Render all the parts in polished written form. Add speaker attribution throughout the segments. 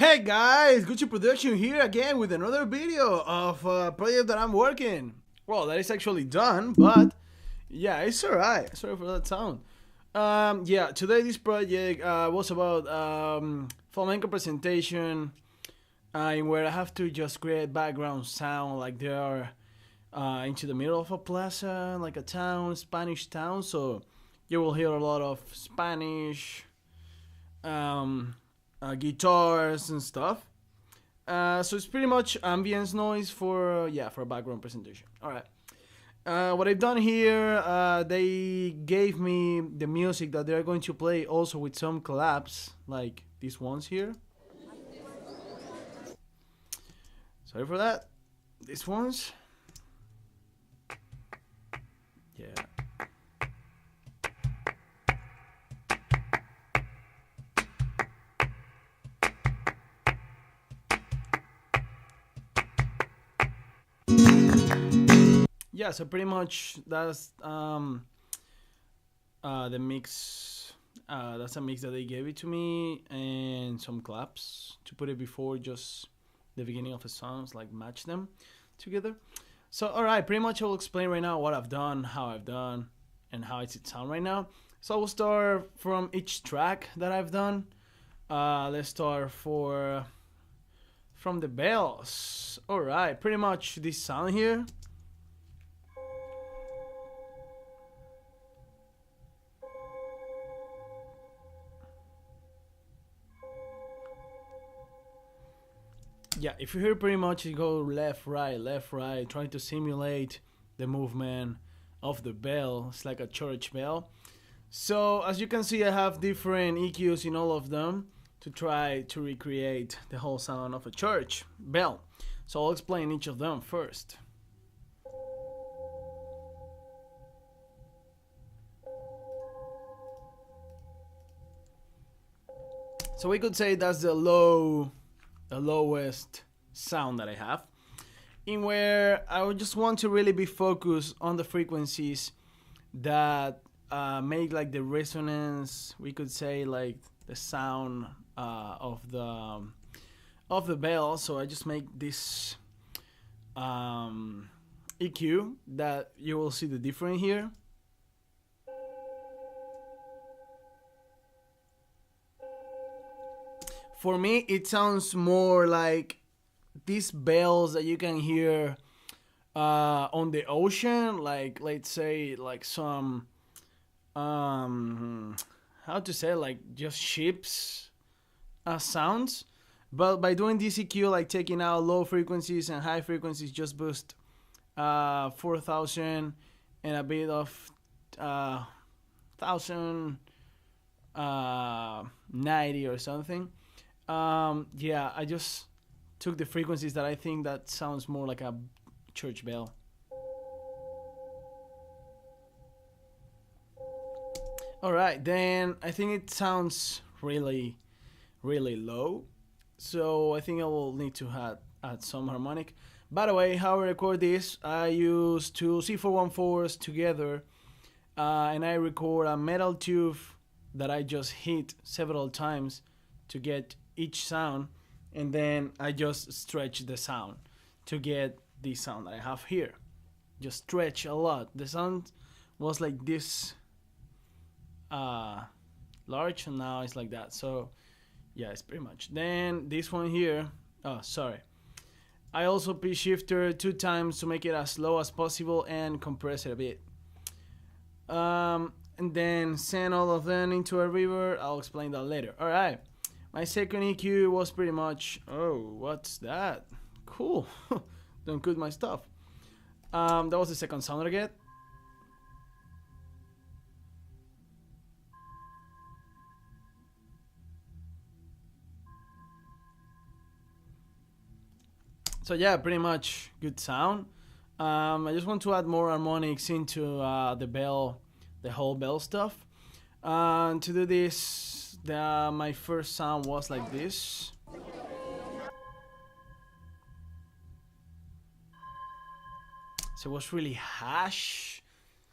Speaker 1: Hey guys, Gucci Production here again with another video of a project that I'm working. Well, that is actually done, but yeah, it's alright. Sorry for that sound. Yeah, today this project was about flamenco presentation, in where I have to just create background sound like they are into the middle of a plaza, like a town, Spanish town. So you will hear a lot of Spanish. Guitars and stuff. So it's pretty much ambience noise for for a background presentation. All right. What I've done here, they gave me the music that they're going to play also with some collabs like these ones here. Sorry for that. These ones. Yeah. Yeah, so pretty much that's the mix. That's a mix that they gave it to me, and some claps to put it before just the beginning of the songs, like match them together. So all right, pretty much I will explain right now what I've done, how I've done, and how it's it sound right now. So I will start from each track that I've done. Let's start from the bells. All right, pretty much this sound here. Yeah, if you hear pretty much you go left, right, trying to simulate the movement of the bell. It's like a church bell. So as you can see, I have different EQs in all of them to try to recreate the whole sound of a church bell. So I'll explain each of them first. So we could say that's the lowest sound that I have, in where I would just want to really be focused on the frequencies that make like the resonance, we could say, like the sound of the bell. So I just make this EQ that you will see the difference here. For me, it sounds more like these bells that you can hear on the ocean, like let's say like some how to say, like just ships sounds. But by doing this EQ, like taking out low frequencies and high frequencies, just boost 4,000 and a bit of 1,090 or something. Yeah, I just took the frequencies that I think that sounds more like a church bell. All right, then I think it sounds really, really low. So I think I will need to add some harmonic. By the way, how I record this, I use two C414s together, and I record a metal tube that I just hit several times to get each sound, and then I just stretch the sound to get the sound that I have here. Just stretch a lot. The sound was like this large, and now it's like that. So yeah, it's pretty much. Then this one here, oh sorry, I also pitch shifter 2 times to make it as low as possible and compress it a bit. And then send all of them into a reverb. I'll explain that later. All right. My second EQ was pretty much, oh, what's that? Cool. Don't cut my stuff. That was the second sound I get. So yeah, pretty much good sound. I just want to add more harmonics into the bell, the whole bell stuff. To do this, my first sound was like this. So it was really harsh.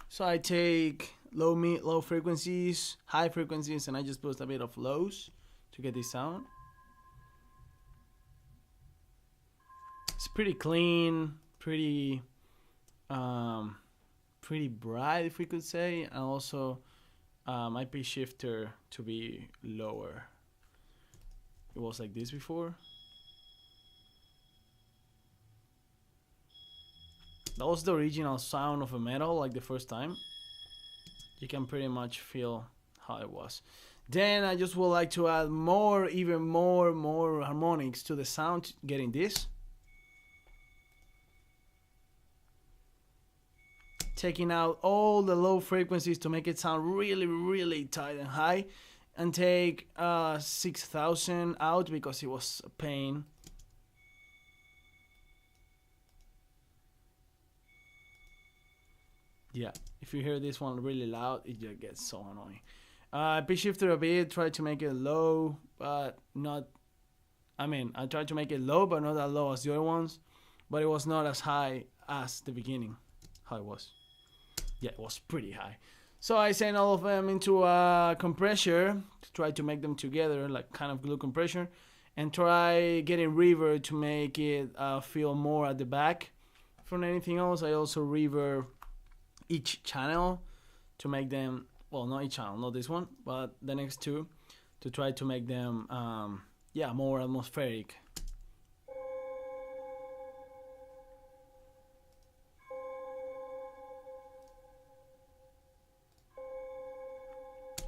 Speaker 1: So I take low frequencies, high frequencies, and I just boost a bit of lows to get this sound. pretty clean, um, pretty bright, if we could say, and also my pitch shifter to be lower. It was like this before. That was the original sound of a metal, like the first time. You can pretty much feel how it was. Then I just would like to add more, even more harmonics to the sound, getting this. Taking out all the low frequencies to make it sound really tight and high. And take 6000 out because it was a pain. Yeah, if you hear this one really loud, it just gets so annoying. Pitch shifter a bit, try to make it low, but not. I mean, I tried to make it low, but not as low as the other ones. But it was not as high as the beginning, how it was. Yeah, it was pretty high. So I sent all of them into a compressor to try to make them together, like kind of glue compressor, and try getting reverb to make it feel more at the back. From anything else, I also reverb each channel to make them, well, not each channel, not this one, but the next two, to try to make them yeah, more atmospheric.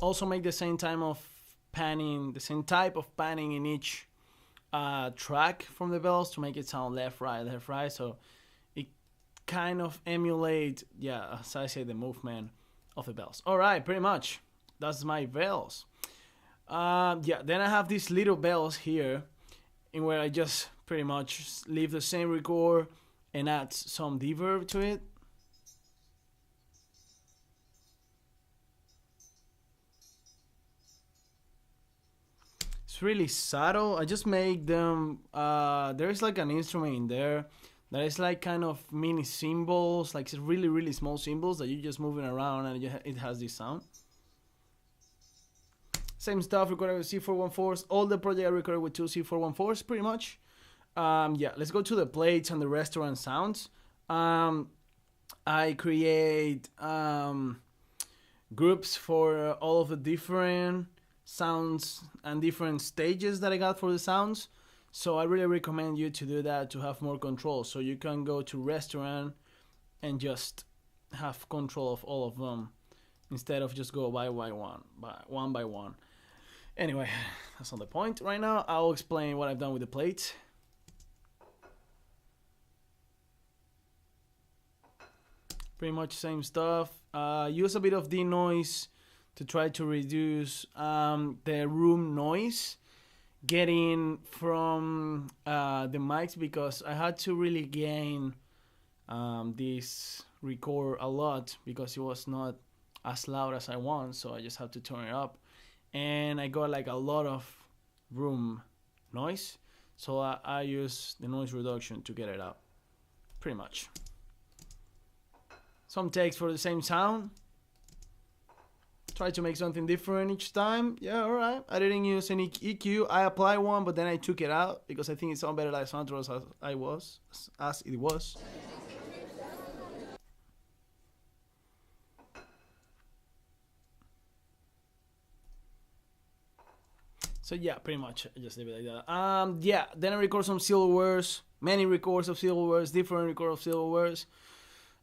Speaker 1: Also make the same type of panning in each track from the bells to make it sound left right, so it kind of emulate, yeah, as I say, the movement of the bells. All right, pretty much that's my bells. Yeah, then I have these little bells here in where I just pretty much leave the same record and add some reverb to it. It's really subtle. I just make them, there's like an instrument in there that is like kind of mini cymbals, like really small cymbals that you're just moving around and it has this sound. Same stuff recorded with C414s. All the project I recorded with two C414s pretty much. Yeah, let's go to the plates and the restaurant sounds. I create groups for all of the different sounds and different stages that I got for the sounds. So I really recommend you to do that to have more control. So you can go to restaurant and just have control of all of them instead of just go one by one. Anyway, that's not the point right now. I'll explain what I've done with the plates. Pretty much same stuff. Use a bit of denoise to try to reduce the room noise getting from the mics, because I had to really gain this record a lot because it was not as loud as I want, so I just have to turn it up, and I got like a lot of room noise, so I use the noise reduction to get it up. Pretty much some takes for the same sound. Try to make something different each time. Yeah, alright. I didn't use any EQ. I applied one, but then I took it out because I think it sounded better like Santos as it was. So yeah, pretty much I just leave it like that. Yeah, then I record some silverwares, many records of silverwares, different records of silverwares.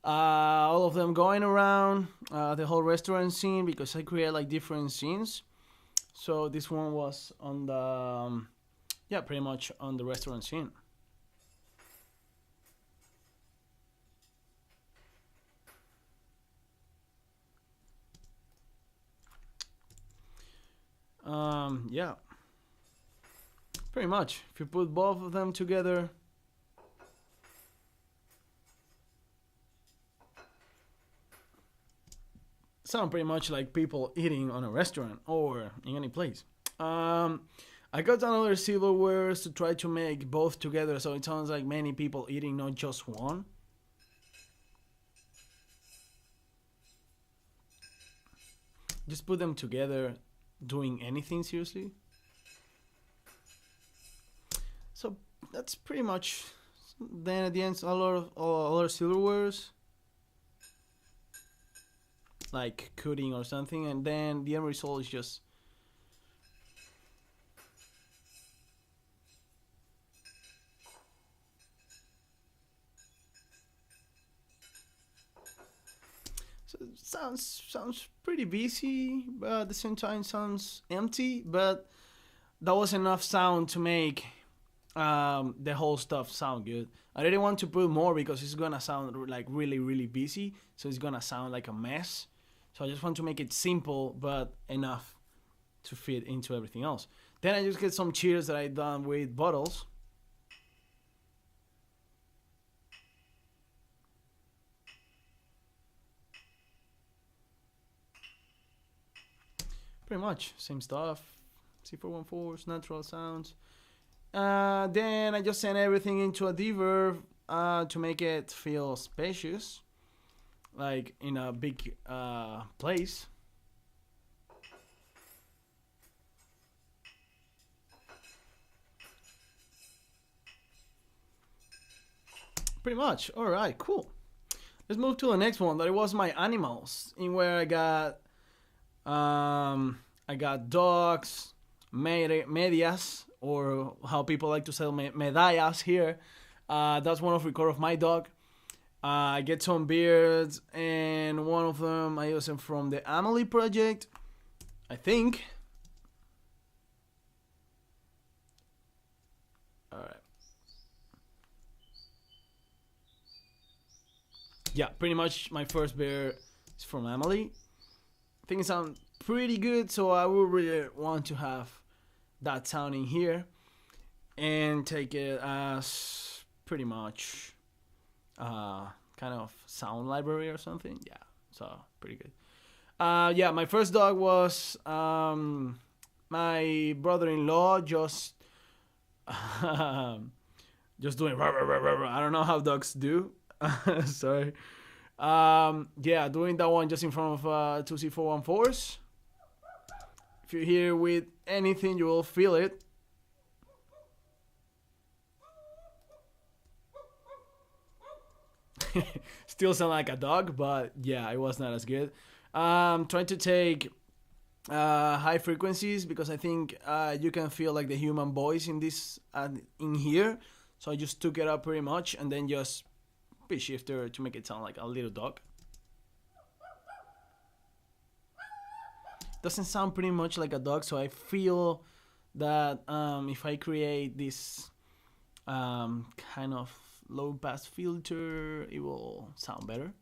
Speaker 1: All of them going around the whole restaurant scene because I create like different scenes. So this one was on the yeah, pretty much on the restaurant scene. Yeah, pretty much if you put both of them together, sound pretty much like people eating on a restaurant or in any place. I got another silverwares to try to make both together so it sounds like many people eating, not just one. Just put them together doing anything seriously. So that's pretty much Then at the end, a lot of silverwares, like cutting or something, and then the end result is just so it sounds pretty busy, but at the same time sounds empty. But that was enough sound to make the whole stuff sound good. I didn't want to put more because it's gonna sound like really busy, so it's gonna sound like a mess. So I just want to make it simple but enough to fit into everything else. Then I just get some cheers that I done with bottles. Pretty much same stuff. C414s, natural sounds. Then I just send everything into a reverb to make it feel spacious, like in a big place. Pretty much. All right, cool. Let's move to the next one. That was my animals, in where I got dogs, medias, or how people like to say medallas here. That's one of record of my dog. I get some beards, and one of them I use them from the Amelie project, I think. All right. Yeah, pretty much my first bear is from Amelie. I think it sounds pretty good, so I would really want to have that sound in here and take it as pretty much kind of sound library or something. Yeah, so pretty good. Yeah, my first dog was my brother-in-law just just doing rah, rah, rah, rah, rah. I don't know how dogs do. Sorry. Yeah, doing that one just in front of two C414s. If you're here with anything, you will feel it. Still sound like a dog, but yeah, it was not as good. Trying to take high frequencies because I think you can feel like the human voice in this in here. So I just took it up pretty much and then just pitch shifter to make it sound like a little dog. Doesn't sound pretty much like a dog, so I feel that if I create this kind of low pass filter, it will sound better.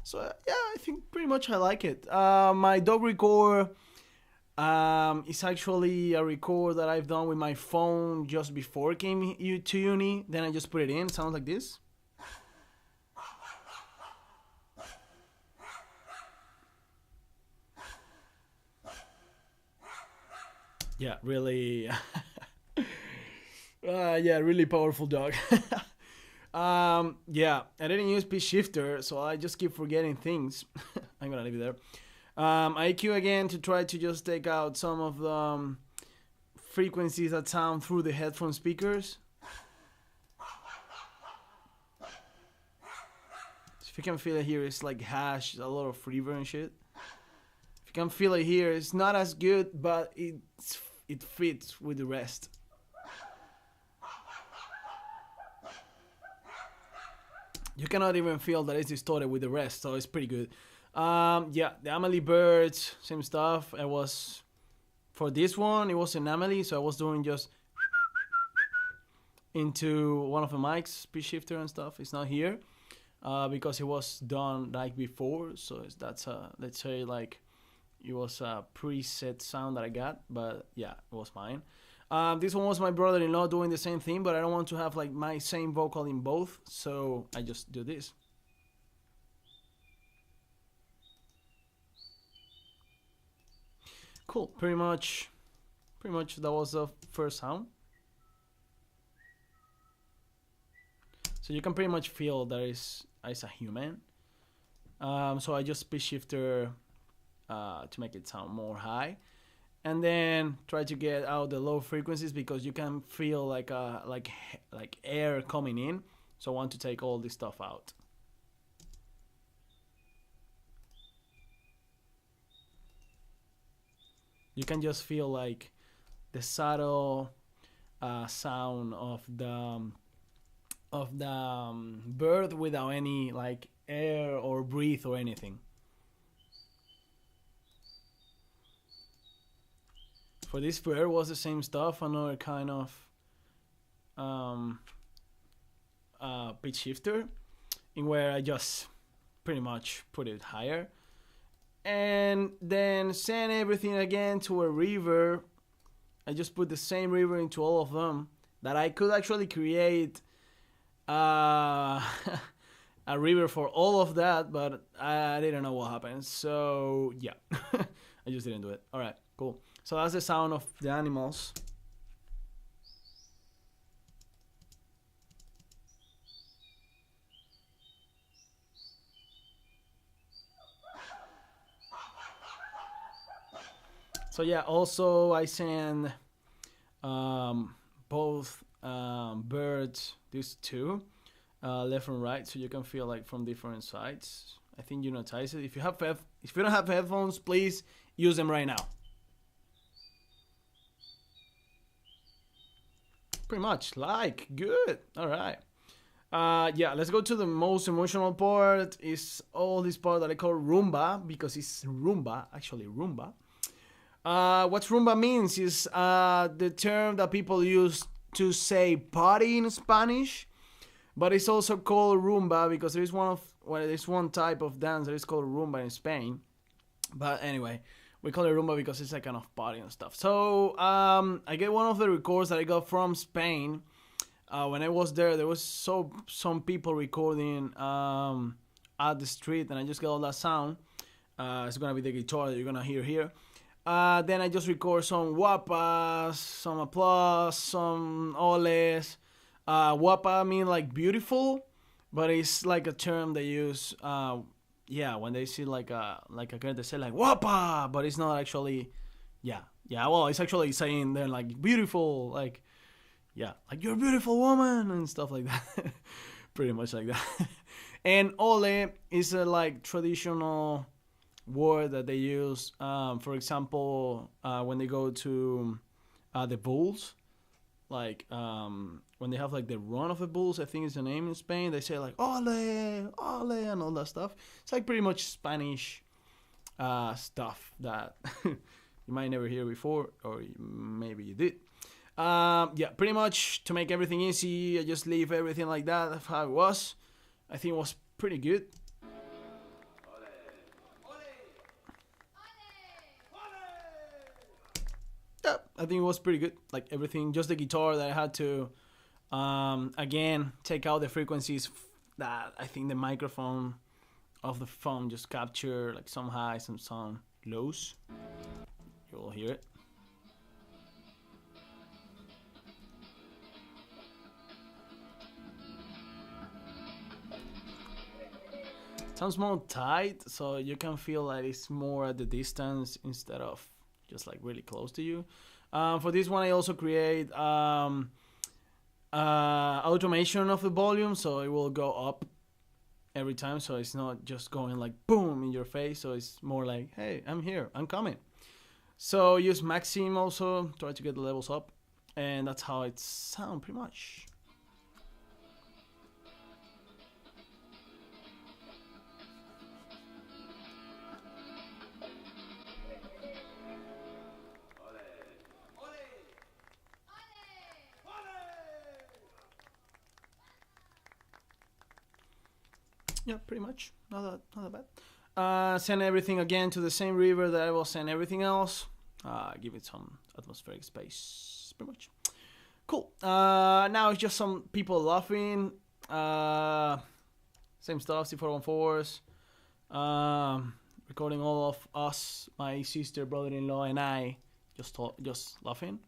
Speaker 1: So yeah, I think pretty much I like it. My dog record is actually a record that I've done with my phone just before it came to uni. Then I just put it in. It sounds like this. Yeah, really. Yeah, really powerful dog. Yeah, I didn't use pitch shifter, so I just keep forgetting things. I'm gonna leave it there. IQ again to try to just take out some of the frequencies that sound through the headphone speakers. So if you can feel it here, it's like hash, a lot of reverb and shit. If you can feel it here, it's not as good, but it fits with the rest. You cannot even feel that it's distorted with the rest, so it's pretty good. Yeah, the Amelie birds, same stuff. I was, for this one, it was an Amelie, so I was doing just into one of the mics, pitch shifter and stuff. It's not here because it was done like before, so that's let's say like it was a preset sound that I got, but yeah, it was mine. This one was my brother-in-law doing the same thing, but I don't want to have like my same vocal in both, so I just do this. Cool. Pretty much that was the first sound. So you can pretty much feel that it's a human. So I just pitch shifter to make it sound more high. and then try to get out the low frequencies because you can feel like air coming in. So I want to take all this stuff out. You can just feel like the subtle sound of the bird without any like air or breathe or anything. For this bird was the same stuff, another kind of um, pitch shifter, in where I just pretty much put it higher, and then send everything again to a reverb. I just put the same reverb into all of them that I could actually create a reverb for all of that, but I didn't know what happened. So yeah, I just didn't do it. All right, cool. So that's the sound of the animals. So yeah, also I send both birds, these two, left and right, so you can feel like from different sides. I think you notice it. If you don't have headphones, please use them right now. Pretty much like good. All right. Yeah, let's go to the most emotional part. Is all this part that I call rumba, because it's rumba, actually rumba. What rumba means is the term that people use to say party in Spanish, but it's also called rumba because there's one type of dance that is called rumba in Spain. But anyway, we call it rumba because it's a kind of party and stuff. So I get one of the records that I got from Spain. When I was there was some people recording at the street, and I just got all that sound. It's gonna be the guitar that you're gonna hear here. Then I just record some guapas, some applause, some oles. Guapa mean like beautiful, but it's like a term they use. Yeah, when they see like a girl, they say like guapa, but it's not actually. Yeah. Well, it's actually saying they're like beautiful, like yeah, like you're a beautiful woman and stuff like that. Pretty much like that. And ole is a like traditional word that they use, for example, when they go to the bulls, like when they have like the run of the bulls, I think is the name in Spain. They say like ole, ole, and all that stuff. It's like pretty much Spanish stuff that you might never hear before, or maybe you did. Yeah, pretty much to make everything easy, I just leave everything like that. That's how it was. I think it was pretty good. Yeah, I think it was pretty good. Like everything, just the guitar that I had to, again, take out the frequencies that I think the microphone of the phone just capture, like some highs and some lows. You will hear it. Sounds more tight, so you can feel like it's more at the distance instead of just like really close to you. For this one, I also create automation of the volume, so it will go up every time, so it's not just going like boom in your face. So it's more like, hey, I'm here, I'm coming. So use Maxim also, try to get the levels up, and that's how it sounds pretty much. Yeah, pretty much. Not that bad. Send everything again to the same river that I will send everything else. Give it some atmospheric space, pretty much. Cool. Now it's just some people laughing. Same stuff, C414s. Recording all of us, my sister, brother-in-law, and I, just laughing.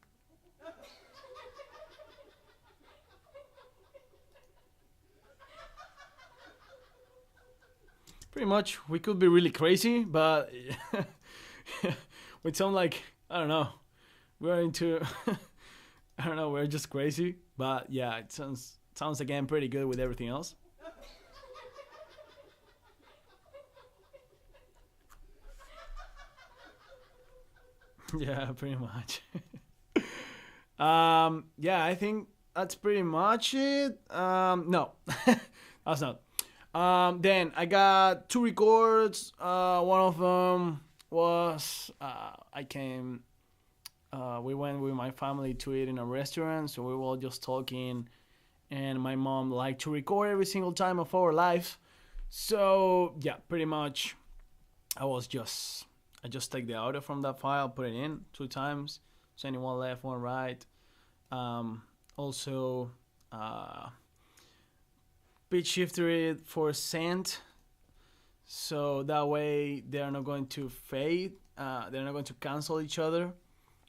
Speaker 1: Pretty much, we could be really crazy, but we sound like I don't know. We're into I don't know, we're just crazy, but yeah, it sounds again pretty good with everything else. Yeah, pretty much. Yeah, I think that's pretty much it. No, that's not. Then I got two records. One of them was I came. We went with my family to eat in a restaurant, so we were all just talking, and my mom liked to record every single time of our life. So yeah, pretty much, I just take the audio from that file, put it in two times, sending one left, one right. Also, pitch shifter it for send, so that way they're not going to fade. They're not going to cancel each other,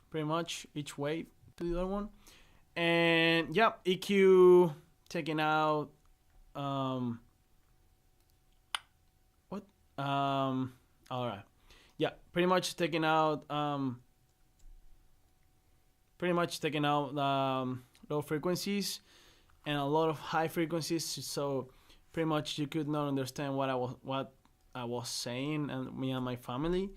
Speaker 1: pretty much each way to the other one. And yeah, EQ taking out. What? All right. Yeah, pretty much taking out. Pretty much taking out low frequencies and a lot of high frequencies. So pretty much you could not understand what I was saying, and me and my family.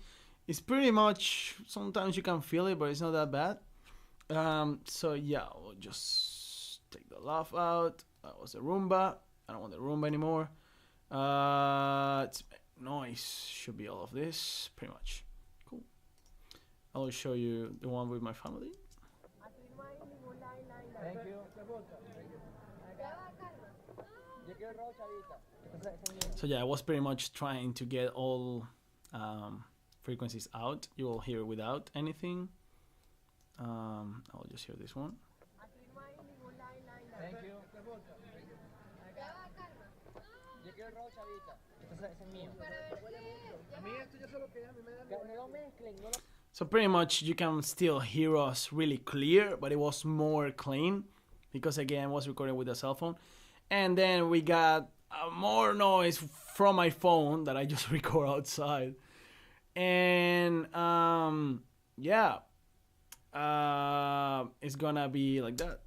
Speaker 1: It's pretty much sometimes you can feel it, but it's not that bad. So yeah, we'll just take the laugh out. That was a Roomba. I don't want the Roomba anymore. It's noise should be all of this, pretty much. Cool. I'll show you the one with my family. Thank you. So yeah, I was pretty much trying to get all frequencies out. You will hear without anything. I'll just hear this one. Thank you. So pretty much you can still hear us really clear, but it was more clean because again I was recording with a cell phone. And then we got more noise from my phone that I just record outside. And yeah, it's gonna be like that.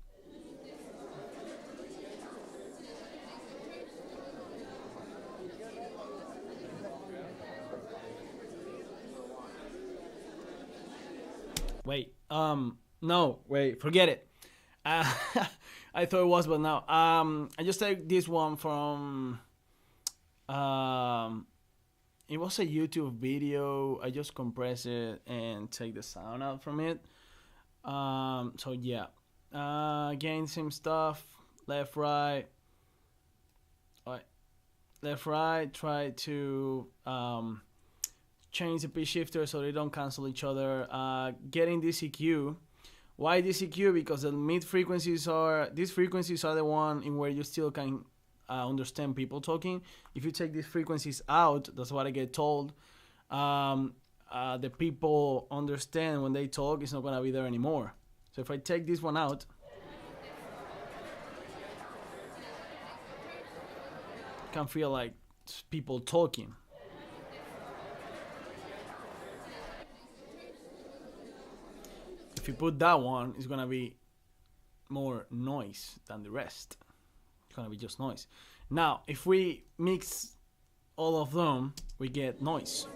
Speaker 1: Wait, no, wait, forget it. I thought it was, but now, I just take this one from, it was a YouTube video. I just compress it and take the sound out from it. So yeah, again, same stuff, left, right, alright, left, right, try to, change the pitch shifter so they don't cancel each other. Getting this EQ. Why this EQ? Because the mid frequencies are, these frequencies are the one in where you still can understand people talking. If you take these frequencies out, that's what I get told. The people understand when they talk, it's not gonna be there anymore. So if I take this one out, you can feel like people talking. If you put that one, it's gonna be more noise than the rest. It's gonna be just noise. Now, if we mix all of them, we get noise.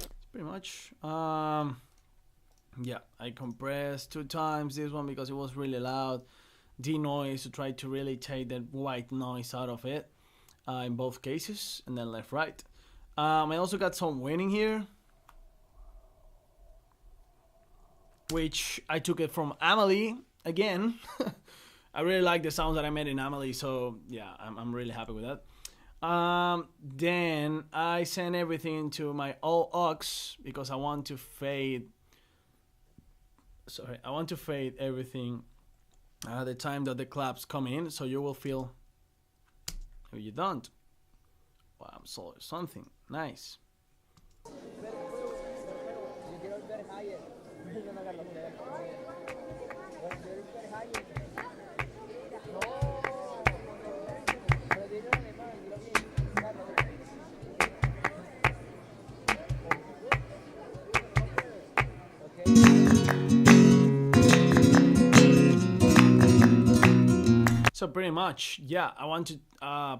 Speaker 1: It's pretty much. Yeah, I compressed 2 times this one because it was really loud. Denoise to try to really take that white noise out of it in both cases, and then left, right. I also got some winning here, which I took it from Amelie again. I really like the sounds that I made in Amelie, so yeah, I'm really happy with that. Then I sent everything into my all aux because I want to fade. Sorry, I want to fade everything the time that the claps come in, so you will feel. Maybe you don't. Well, I'm sorry, something nice. So pretty much, yeah, I want to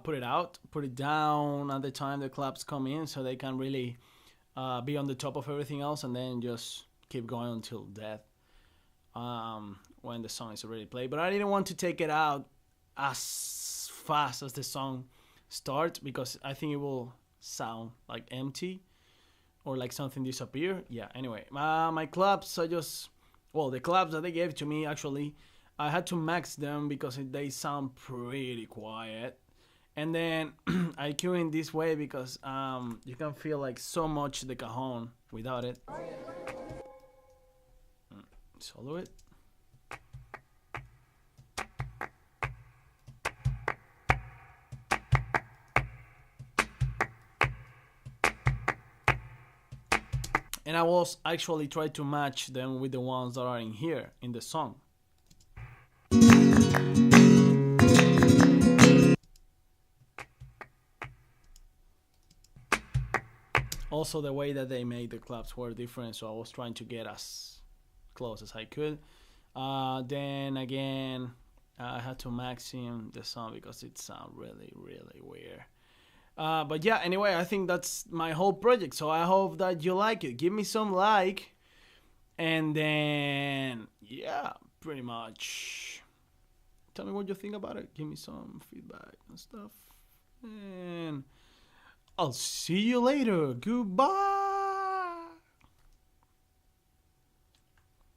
Speaker 1: put it out, put it down at the time the clubs come in, so they can really be on the top of everything else, and then just keep going until death when the song is already played. But I didn't want to take it out as fast as the song starts because I think it will sound like empty or like something disappear. Yeah. Anyway, my claps, the claps that they gave to me actually, I had to max them because they sound pretty quiet. And then I cue in this way because you can feel like so much the cajon without it. Solo it. And I was actually trying to match them with the ones that are in here in the song. Also, the way that they made the claps were different, so I was trying to get as close as I could. Then again, I had to maximum the sound because it sounded really, really weird. But yeah, anyway, I think that's my whole project. So I hope that you like it. Give me some like. And then, yeah, pretty much. Tell me what you think about it. Give me some feedback and stuff. And I'll see you later. Goodbye.